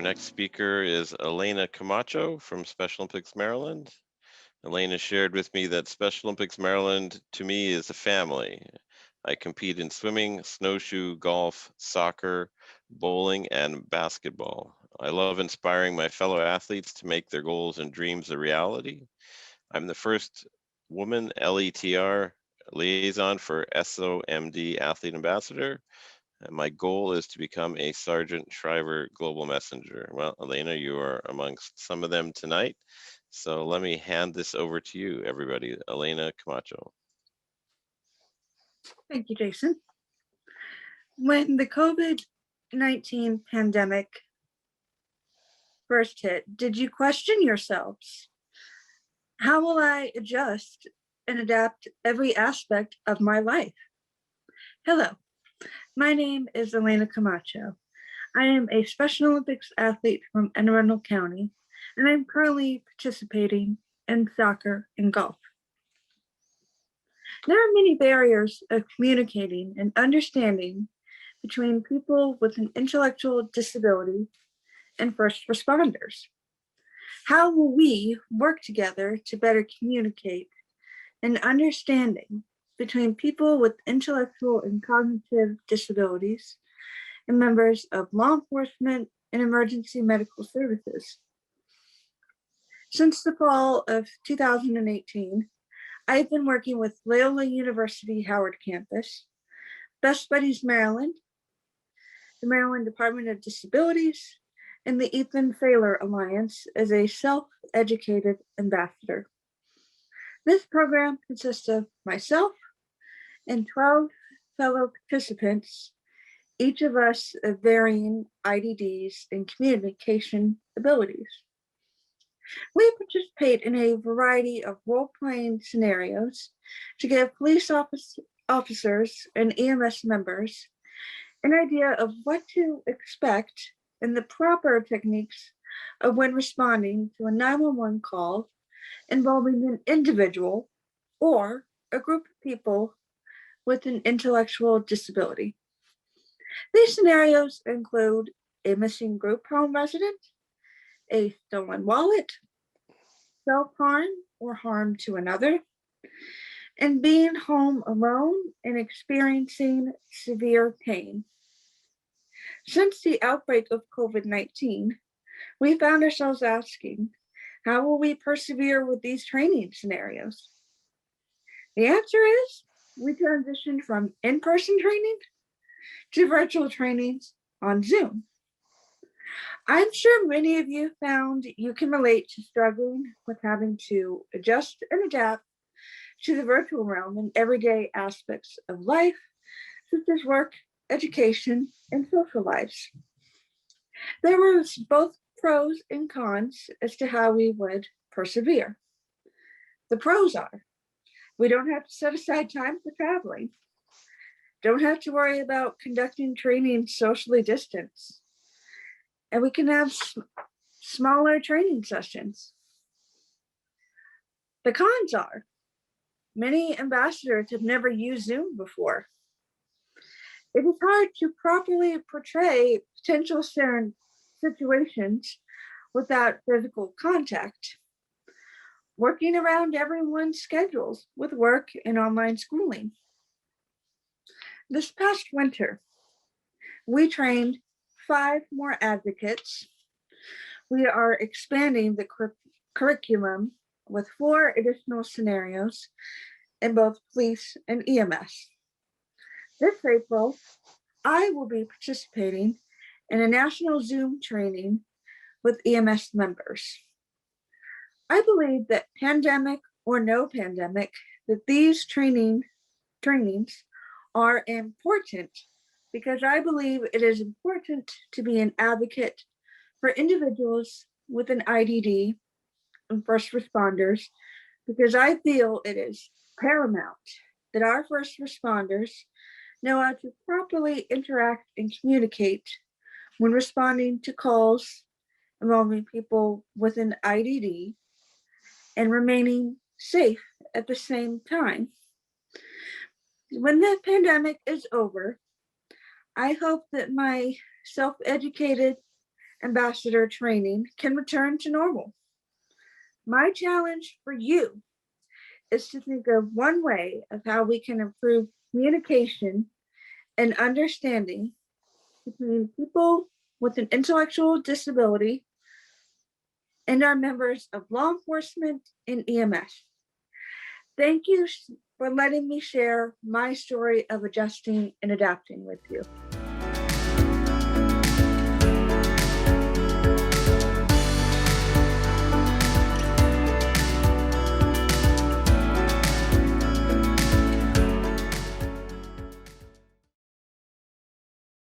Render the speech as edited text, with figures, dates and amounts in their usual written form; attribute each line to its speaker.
Speaker 1: next speaker is Elaina Camacho from Special Olympics Maryland. Elaina shared with me that Special Olympics Maryland to me is a family. I compete in swimming, snowshoe, golf, soccer, bowling, and basketball. I love inspiring my fellow athletes to make their goals and dreams a reality. I'm the first woman LETR liaison for SOMD Athlete Ambassador, and my goal is to become a Sergeant Shriver Global Messenger. Well, Elaina, you are amongst some of them tonight. So let me hand this over to you, everybody. Elaina Camacho.
Speaker 2: Thank you, Jason. When the COVID-19 pandemic first hit, did you question yourselves? How will I adjust and adapt every aspect of my life? Hello, my name is Elaina Camacho. I am a Special Olympics athlete from Anne Arundel County, and I'm currently participating in soccer and golf. There are many barriers of communicating and understanding between people with an intellectual disability and first responders. How will we work together to better communicate an understanding between people with intellectual and cognitive disabilities and members of law enforcement and emergency medical services? Since the fall of 2018, I've been working with Loyola University Howard Campus, Best Buddies Maryland, the Maryland Department of Disabilities, and the Ethan Thaler Alliance as a self-educated ambassador. This program consists of myself and 12 fellow participants, each of us of varying IDDs and communication abilities. We participate in a variety of role-playing scenarios to give police officers and EMS members an idea of what to expect and the proper techniques of when responding to a 911 call involving an individual or a group of people with an intellectual disability. These scenarios include a missing group home resident, a stolen wallet, self-harm or harm to another, and being home alone and experiencing severe pain. Since the outbreak of COVID-19, we found ourselves asking, how will we persevere with these training scenarios? The answer is we transitioned from in-person training to virtual trainings on Zoom. I'm sure many of you found you can relate to struggling with having to adjust and adapt to the virtual realm in everyday aspects of life, such as work, education, and social lives. There were both pros and cons as to how we would persevere. The pros are, we don't have to set aside time for traveling, don't have to worry about conducting training socially distanced, and we can have smaller training sessions. The cons are, many ambassadors have never used Zoom before. It is hard to properly portray potential situations without physical contact. Working around everyone's schedules with work and online schooling. This past winter, we trained 5 more advocates. We are expanding the curriculum with 4 additional scenarios in both police and EMS. This April, I will be participating in a national Zoom training with EMS members. I believe that pandemic or no pandemic, that these trainings are important because I believe it is important to be an advocate for individuals with an IDD and first responders, because I feel it is paramount that our first responders know how to properly interact and communicate when responding to calls involving people with an IDD and remaining safe at the same time. When the pandemic is over, I hope that my self-educated ambassador training can return to normal. My challenge for you is to think of one way of how we can improve communication and understanding between people with an intellectual disability and our members of law enforcement and EMS. Thank you for letting me share my story of adjusting and adapting with you.